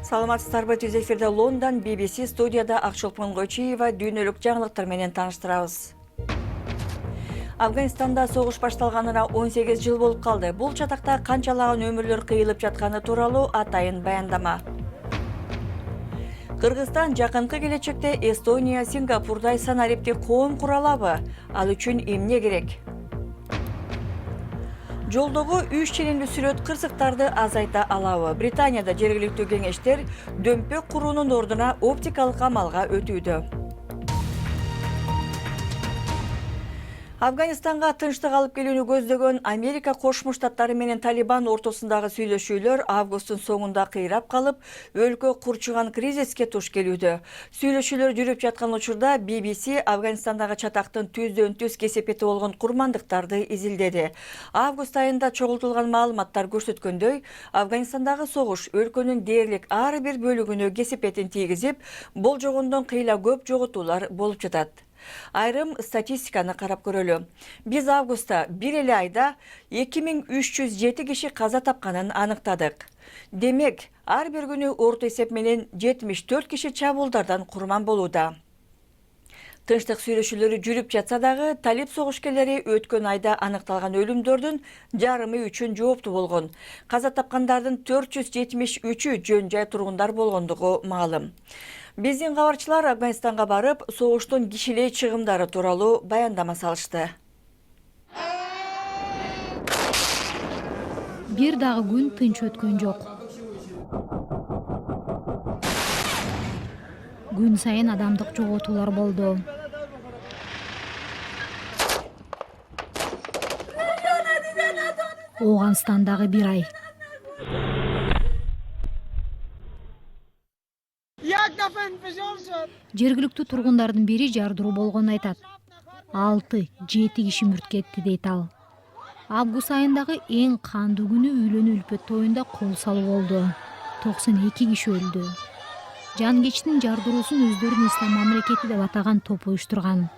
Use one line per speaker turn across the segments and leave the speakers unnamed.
Саламатсыздарбы, түз эфирде Лондон, BBC студияда Акчолпон Гочиева дүйнөлүк жаңылыктар менен тааныштырабыз. Афганистанда согуш башталганына 18 жыл болуп калды. Бул чатакта канчалаган өмүрлөр кыйылып жатканы тууралуу атайын баяндама. Кыргызстан жакынкы келечекте Эстония, Сингапурдай санариптик коом кура алабы? Ал үчүн эмне керек? Жолдогу 3 ченемдүү сүрөт кырсыктарды азайта алабы? Британияда жергиликтүү кеңештер дөмпөк куруунун ордуна оптикалык амалга өтүүдө. Афганистанга тынчтык алып келүүнү көздөгөн Америка Кошмо Штаттары менен Талибан ортосундагы сүйлөшүүлөр августтун соңунда кыйрап калып, өлкө курчуган кризиске туш келүүдө. Сүйлөшүүлөр жүрүп жаткан учурда BBC Афганистандагы чатактын түздөн-түз кесепети болгон курмандыктарды изилдеди. Август айында чогултулган маалыматтар көрсөткөндөй, Афганистандагы согуш өлкөнүн дээрлик ар бир бөлүгүнө кесепетин тийгизип, болжогондон кыйла көп жоготуулар болуп жатат. Айрым статистиканы карап көрөлү. Биз августта бир эле айда 2307 киши каза тапканын аныктадык. Демек, ар бир күнү орто эсеп менен 74 киши чабуулдардан курман болууда. Тынчтык сүйлөшүүлөрү жүрүп жатса дагы, талип согушкерлери өткөн айда аныкталган өлүмдөрдүн жарымы үчүн жооптуу болгон. Каза тапкандардын 473-ү жөн жай тургундар болгондугу маалым. Биздин кабарчылар Афганистанга барып, согуштун кишилей чыгымдары тууралуу баяндама салышты.
Бир дагы күн тынч өткөн жок. Күн сайын адамдык жоготуулар болду. Ооганстандагы бир ай. Жергиликтүү тургундардын бири жардыруу болгонун айтат. 6-7 киши мүрт кетти дейт ал. Август айындагы эң кандуу күнү үйлөнүү үлпөт тоюнда кол салуу болду. 92 киши өлдү. Жангечтин жардыруусун өздөрүн ислам мамлекети деп атаган топ уюштурган.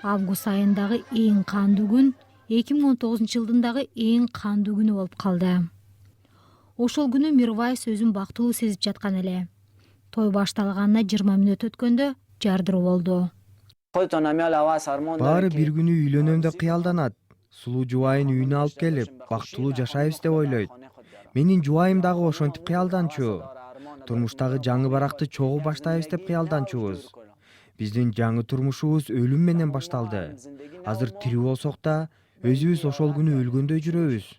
Август айындагы эң кандуу күн 2019-жылдын дагы эң кандуу күнү болуп калды. Ошол күнү Мирвайс өзүн бактылуу сезип жаткан эле. Той башталганына 20 мүнөт өткөндө жардыруу болду.
Баары бир күнү үйлөнөм деп кыялданат. Сулуу жубайын үйүнө алып келип, бактылуу жашайбыз деп ойлойт. Менин жубайым дагы ошентип кыялданчу. Турмуштагы жаңы баракты чогуу баштайбыз деп кыялданчубуз. Биздин жаңы турмушубуз өлүм менен башталды. Азыр тирүү болсок да, өзүбүз ошол күнү өлгөндөй жүрөбүз.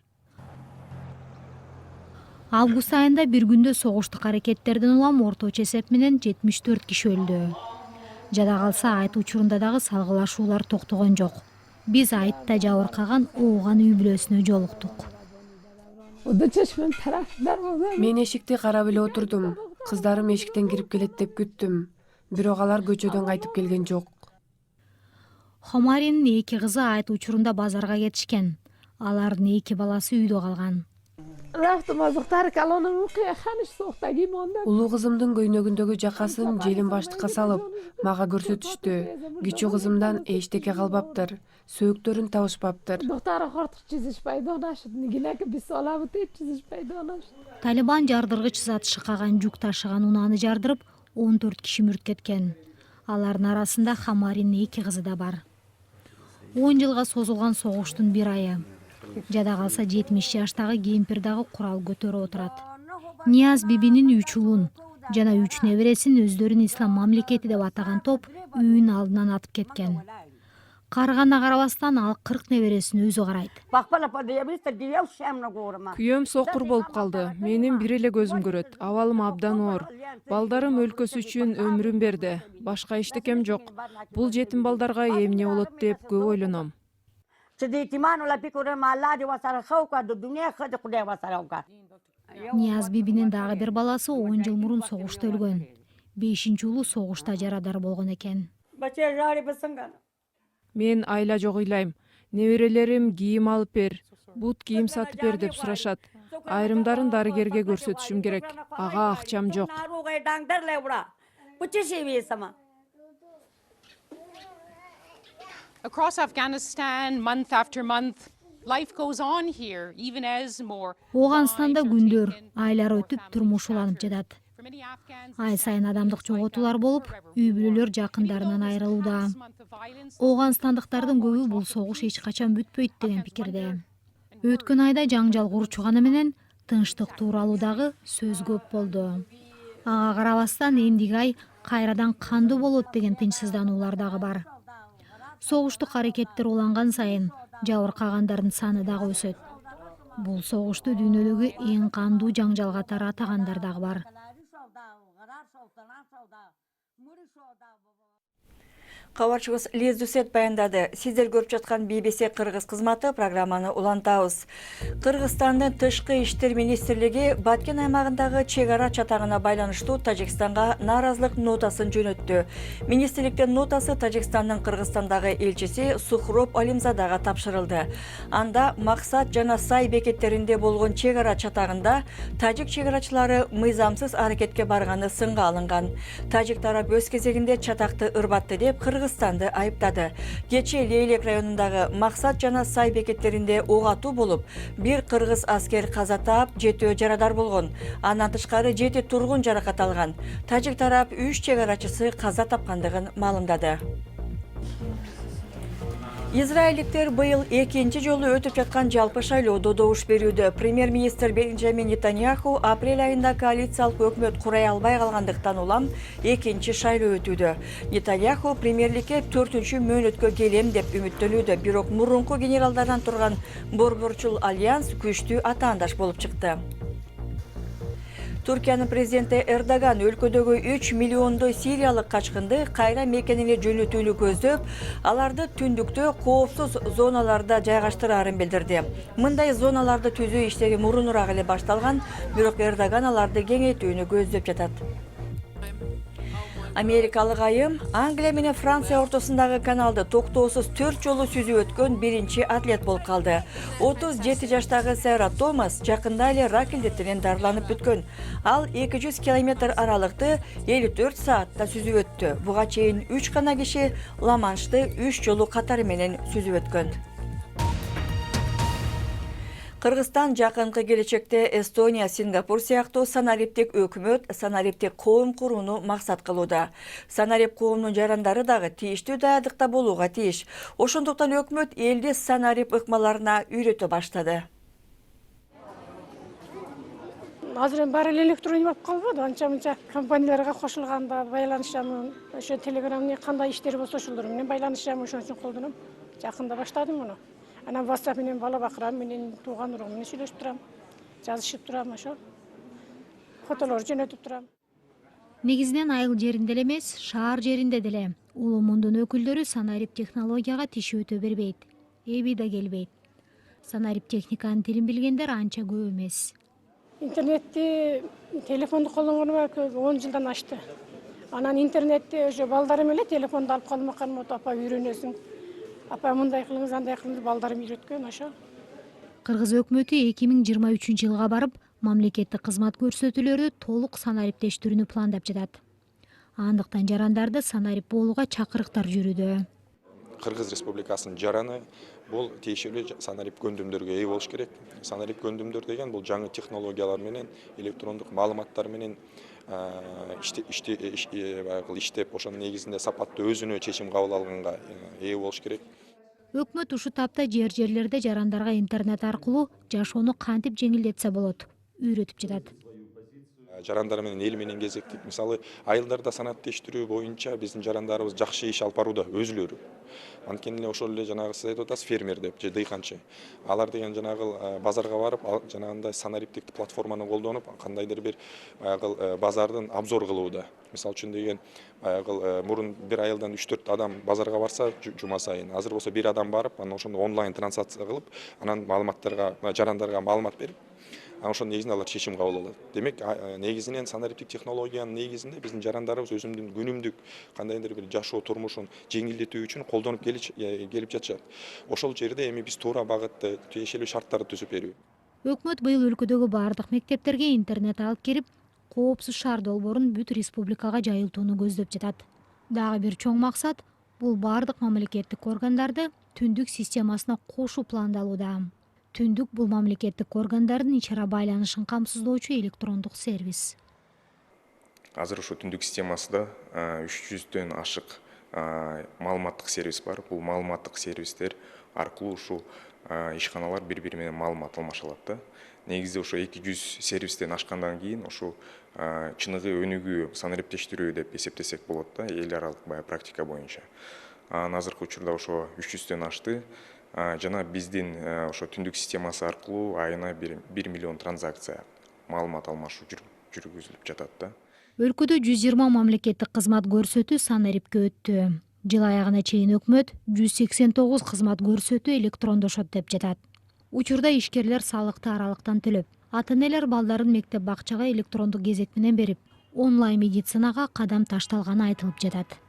Август айында бир күндө согуштук аракеттерден улам орточо эсеп менен 74 киши өлдү. Жада калса айт учурунда дагы салгылашуулар токтогон жок. Биз айтта жабыркаган ооган үй бүлөсүнө жолуктук.
Мен эшикти карап эле отурдум. Кыздарым эшиктен кирип келет деп күттүм. Бирок алар көчөдөн кайтып келген жок.
Хомаринин 2 кызы айт учурунда базарга кетишкен. Алардын 2 баласы үйдө калган.
Улуу кызымдын көйнөгүндөгү жакасын желин баштыкка салып, мага көрсөтүштү. Кичүү кызымдан эчтеке калбаптыр. Сөөктөрүн табышпаптыр.
Талибан жардыргыч зат шыкаган жүк ташыган унааны жардырып, 14 киши мүрт кеткен. Алардын арасында Хамаринин 2 кызы да бар. 10 жылга созулган согуштун бир айы. Жада калса 70 жаштагы кемпир дагы курал көтөрүп отурат. Нияз бибинин 3 улун жана 3 небересин өздөрүн ислам мамлекети деп атаган топ үйүн алдынан атып кеткен. Карыганына карабастан ал 40 небересин өзү карайт.
Күйөөм сокур болуп калды. Менин бир эле көзүм көрөт. Абалым абдан оор. Балдарым өлкөсү үчүн өмүрүн берди. Башка эчтекем жок. Бул жетим балдарга эмне болот деп көп ойлоном.
Нияз бибинин дагы бир баласы 10 жыл мурун согушта өлгөн. 5-улу согушта жарадар болгон экен.
Мен айла жок ыйлайм. Неберелерим кийим алып бер, бут кийим сатып бер деп сурашат. Айрымдарын дарыгерге көрсөтүшүм керек. Ага акчам жок.
Across Afghanistan, month after month, life goes on here, even as more.
Ооганстанда күндөр, айлар өтүп турмуш уланып жатат. Ай сайын адамдык жоготуулар болуп, үй бүлөлөр жакындарынан айрылууда. Ооганстандыктардын көбү бул согуш эч качан бүтпөйт деген пикирде. Өткөн айда жаңжал курчуганы менен тынчтык тууралуу дагы сөз көп болду. Ага карабастан эмдиги ай кайрадан кандуу болот деген тынчсыздануулар дагы бар. Согуштук аракеттер уланган сайын жабыркагандардын саны дагы өсөт. Бул согушту дүйнөдөгү эң кандуу жаңжал катары атагандар дагы бар.
Кабарчыбыз Лиз Дусет баяндады. Сиздер көрүп жаткан BBC Кыргыз кызматы программаны улантабыз. Кыргызстандын тышкы иштер министрлиги Баткен аймагындагы чек ара чатагына байланыштуу Тажикстанга нааразылык нотасын жөнөттү. Министрликтин нотасы Тажикстандын Кыргызстандагы элчиси Сухроб Алимзадага тапшырылды. Анда Максат жана Сай бекеттеринде болгон чек ара чатагында тажик чек арачылары мыйзамсыз аракетке барганы сынга алынган. Тажик тарап өз кезегинде чатакты ырбатты деп Кыргызстанды айыптады. Кече Лейлек районундагы Максат жана Сай бекеттеринде ок атуу болуп, бир кыргыз аскер каза таап, 7 жарадар болгон. Андан тышкары 7 тургун жаракат алган. Тажик тарап 3 чек арачысы каза тапкандыгын маалымдады. Израилдиктер быйыл экинчи жолу өтүп жаткан жалпы шайлоодо добуш берүүдө. Премьер-министр Бенджамин Нетаньяху апрель айында коалициялык өкмөт курай албай калгандыктан улам экинчи шайлоо өтүүдө. Нетаньяху премьерликке 4-чү мөөнөткө келем деп үмүттөнүүдө, бирок мурунку генералдардан турган борборчул альянс күчтүү атаандаш болуп чыкты. Түркиянын президенти Эрдоган өлкөдөгү 3 миллиондой сириялык качкынды кайра мекенине жөнөтүүнү көздөп, аларды түндүктө коопсуз зоналарда жайгаштыраарын билдирди. Мындай зоналарды түзүү иштери мурунураак эле башталган, бирок Эрдоган аларды кеңейтүүнү көздөп жатат. Америкалык айым Англия менен Франция ортосундагы каналды токтоосуз 4 жолу сүзүп өткөн биринчи атлет болуп калды. 37 жаштагы Сара Томас жакында эле рак илдетинен дарыланып бүткөн. Ал 200 километр аралыкты 54 саатта сүзүп өттү. Буга чейин 3 гана киши Ла-Маншты 3 жолу катары менен сүзүп өткөн. Кыргызстан жакынкы келечекте Эстония, Сингапур сыяктуу санариптик өкмөт, санариптик коом курууну максат кылууда. Санарип коомунун жарандары дагы тийиштүү даярдыкта болууга тийиш. Ошондуктан өкмөт элди санарип ыкмаларына үйрөтө баштады.
Азыр эми баары эле электронный болуп калбады, анча-мынча компанияларга кошулганда байланышамын. Ошо телеграммны кандай иштер болсо ошолор менен байланышамын, ошон үчүн колдоном. Жакында баштадым муну. Анан WhatsApp менен бала бакырам, менен тууган урум менен сүйлөшүп турам, жазышып турам, ошо. Фотолор жөнөтүп турам.
Негизинен айыл жеринде эле эмес, шаар жеринде деле улуу мундун өкүлдөрү санарип технологияга тиши өтө бербейт, эби да келбейт. Санарип техниканын тилин билгендер анча көп эмес.
Интернетти, телефонду колдонгонума 10 жылдан ашты. Анан интернетти ошо балдарым эле телефонду алып калмакан, апа үйрөнөсүң. Апа мындай кылыңыз, андай кылыңыз, балдарым үйрөткөн ошо.
Кыргыз өкмөтү 2023-жылга барып, мамлекеттик кызмат көрсөтүүлөрдү толук санариптештирүүнү пландап жатат. Андыктан жарандарды санарип болууга чакырыктар жүрүүдө.
Кыргыз Республикасынын жараны бул тиешелүү санарип көндүмдөргө ээ болуш керек. Санарип көндүмдөр деген бул жаңы технологиялар менен, электрондук маалыматтар менен иштеп, ошонун негизинде сапаттуу өзүнө чечим кабыл алганга ээ болуш керек.
Өкмөт ушу тапта жерлерде жарандарга интернет аркылуу жашоону кантип жеңилдетсе болот, үйрөтүп жатат.
Жарандар менен эл менен кезектик. Мисалы, айылдарда санаттештирүү боюнча биздин жарандарыбыз жакшы иш алып барууда өзүлөрү. Анткени эле ошол эле жанагы сиз айтып атасыз, фермер деп же дыйканчы. Алар деген жанагы базарга барып, жанагындай санариптик платформаны колдонуп, кандайдыр бир базардын обзор кылууда. Мисалы үчүн деген мурун бир айылдан 3-4 адам базарга барса жума сайын, азыр болсо бир адам барып, анан ошондо онлайн трансляция кылып, анан маалыматтарга, жарандарга маалымат берип, ошонун негизинде алар чечим кабыл алат. Демек, негизинен санариптик технологиянын негизинде биздин жарандарыбыз өзүнүн күнүмдүк кандайдыр бир жашоо турмушун жеңилдетүү үчүн колдонуп келип жатышат. Ошол жерде эми биз туура багытты, тиешелүү шарттарды түзүп берүү.
Өкмөт быйыл өлкөдөгү бардык мектептерге интернет алып кирип, коопсуз шаар долбоорун бүт республикага жайылтууну көздөп жатат. Дагы бир чоң максат бул бардык мамлекеттик органдарды түндүк системасына кошуу пландалууда. Түндүк бул мамлекеттик органдардын ич ара байланышын камсыздоочу электрондук сервис.
азыр ошо түндүк системасында 300дөн ашык маалыматтык сервис бар. Бул маалыматтык сервистер аркылуу ушул ишканалар бири бири менен маалымат алмашалат да. Негизде ошо 200 сервистен ашкандан кийин ошо чыныгы өнүгүү санариптештирүү деп эсептесек болот да, эл аралык практика боюнча. Азыркы учурда ошо 300дөн ашты. Жана биздин ошо түндүк системасы аркылуу айына 1 миллион транзакция маалымат алмашуу жүргүзүлүп жатат да.
Өлкөдө 120 мамлекеттик кызмат көрсөтүү санарипке өттү. Жыл аягына чейин өкмөт 189 кызмат көрсөтүү электрондошот деп жатат. Учурда ишкерлер салыкты аралыктан төлөп, ата-энелер балдарын мектеп бакчага электрондук кезек менен берип, онлайн медицинага кадам ташталганы айтылып жатат.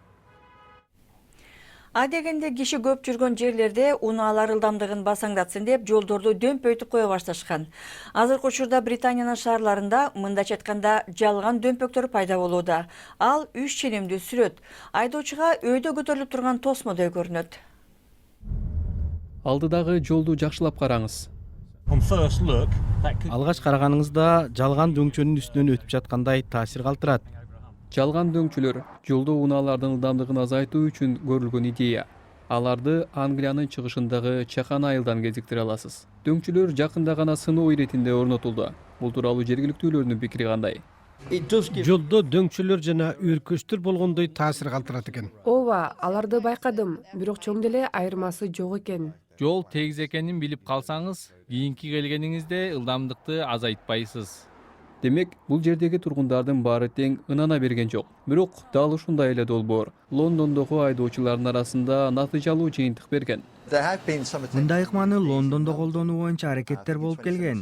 Адегенде киши көп жүргөн жерлерде унаалар ылдамдыгын басаңдатсын деп жолдорду дөмпөйтүп кое башташкан. Азыркы учурда Британиянын шаарларында мындайча айтканда жалган дөмпөктөр пайда болууда. Ал 3 ченемдүү сүрөт. Айдоочуга өйдө көтөрүлүп турган тосмодой көрүнөт.
Алдыдагы жолду жакшылап караңыз.
Алгач караганыңызда жалган дөңчөнүн үстүнөн өтүп жаткандай таасир калтырат.
Жалган дөңчөлөр жолдо унаалардын ылдамдыгын азайтуу үчүн көрүлгөн идея. Аларды Англиянын чыгышындагы Чакан айылдан кезиктире аласыз. Дөңчөлөр жакында гана сыноо иретинде орнотулду. Бул тууралуу жергиликтүүлөрдүн пикири кандай?
Жолдо дөңчөлөр жана өркөчтөр болгондой таасир калтырат экен.
Ооба, аларды байкадым, бирок чоң деле айырмасы жок экен.
Жол тегиз экенин билип калсаңыз, кийинки келгениңизде ылдамдыкты азайтпайсыз.
Демек, бул жердеги тургундардын баары тең ынана берген жок. Бирок дал ушундай эле долбоор Лондондогу айдоочулардын арасында натыйжалуу жыйынтык берген.
Мындай ыкманы Лондондо колдонуу боюнча аракеттер болуп келген.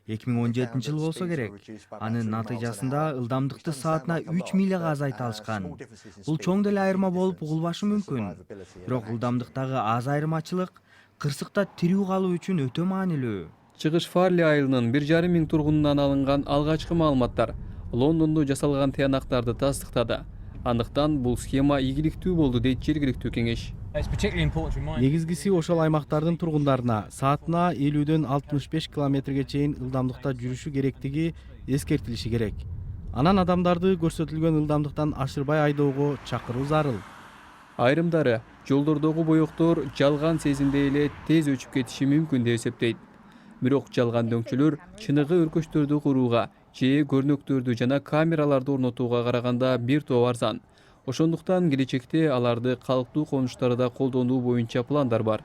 2017 жыл болсо керек. Анын натыйжасында ылдамдыкты саатына 3 миляга азайта алышкан. Бул чоң деле айырма болуп угулбашы мүмкүн. Бирок ылдамдыктагы аз айырмачылык кырсыкта тирүү калуу үчүн өтө маанилүү.
Чыгыш Фарли айылынын 1,5 миң тургунунан алынган алгачкы маалыматтар Лондондо жасалган тыянактарды тастыктады. Андыктан бул схема ийгиликтүү болду дейт жергиликтүү кеңеш.
Негизгиси ошол аймактардын тургундарына саатына 50дөн 65 километрге чейин ылдамдыкта жүрүшү керектиги эскертилиши керек. Анан адамдарды көрсөтүлгөн ылдамдыктан ашырбай айдоого чакыруу зарыл.
Айрымдары жолдордогу боектор жалган сезимде эле тез өчүп кетиши мүмкүн деп эсептейт. Бирок жалган дөңчөлөр чыныгы өркөчтөрдү курууга же көрнөктөрдү жана камераларды орнотууга караганда бир топ арзан. Ошондуктан келечекте аларды калктуу конуштарда колдонуу боюнча пландар бар.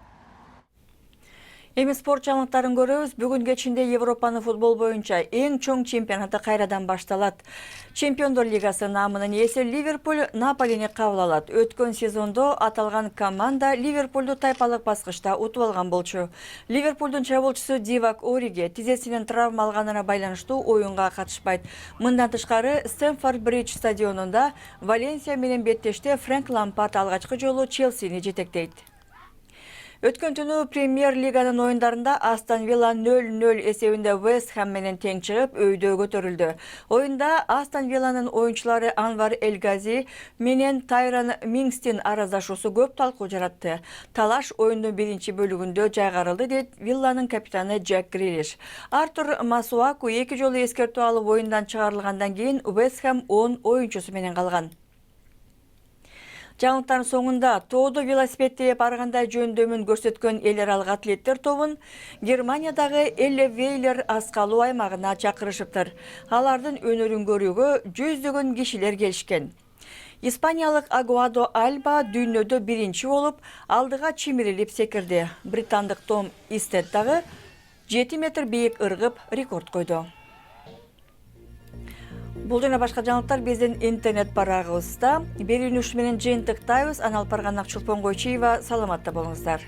Эми спорт жаңылыктарын көрөбүз. Бүгүн кечинде Европанын футбол боюнча эң чоң чемпионаты кайрадан башталат. Чемпиондор лигасы намынын ээси Ливерпуль Наполини кабыл алат. Өткөн сезондо аталган команда Ливерпулду тайпалык баскычта утуп алган болчу. Ливерпулдун чабуулчусу Дивак Ориге тизесинен травма алганына байланыштуу оюнга катышпайт. Мындан тышкары Стэнфорд Бридж стадионунда Валенсия менен беттеште Фрэнк Лампард алгачкы жолу Челсини жетектейт. Өткөн түнү Премьер Лиганын оюндарында Астон Вилла 0-0 эсебинде Вест Хэм менен тең чыгып, өйдө көтөрүлдү. Оюнда Астон Вилланын оюнчулары Анвар Элгази менен Тайрон Мингстин араздашуусу көп талкуу жаратты. Талаш оюндун биринчи бөлүгүндө жайгарылды дейт Вилланын капитаны Джек Грилиш. Артур Масуаку 2 жолу эскертүү алып оюндан чыгарылгандан кийин Вест Хэм 10 оюнчусу менен калган. Жаңылыктардын соңунда тоодо велосипед тээп аргандай жөндөмүн көрсөткөн эл аралык атлеттер тобун Германиядагы Эллевейлер аскалуу аймагына чакырышыптыр. Алардын өнөрүн көрүүгө жүздөгөн кишилер келишкен. Испаниялык Агуадо Альба дүйнөдө биринчи болуп, алдыга чимирилип секирди. Британдык Том Истед дагы 7 метр бийик ыргып рекорд койду. Бул жана башка жаңылыктар биздин интернет барагыбызда. Берүүнүш менен жыйынтыктайбыз. Аналпарган Акчулпон Койчиева, саламатта болуңуздар.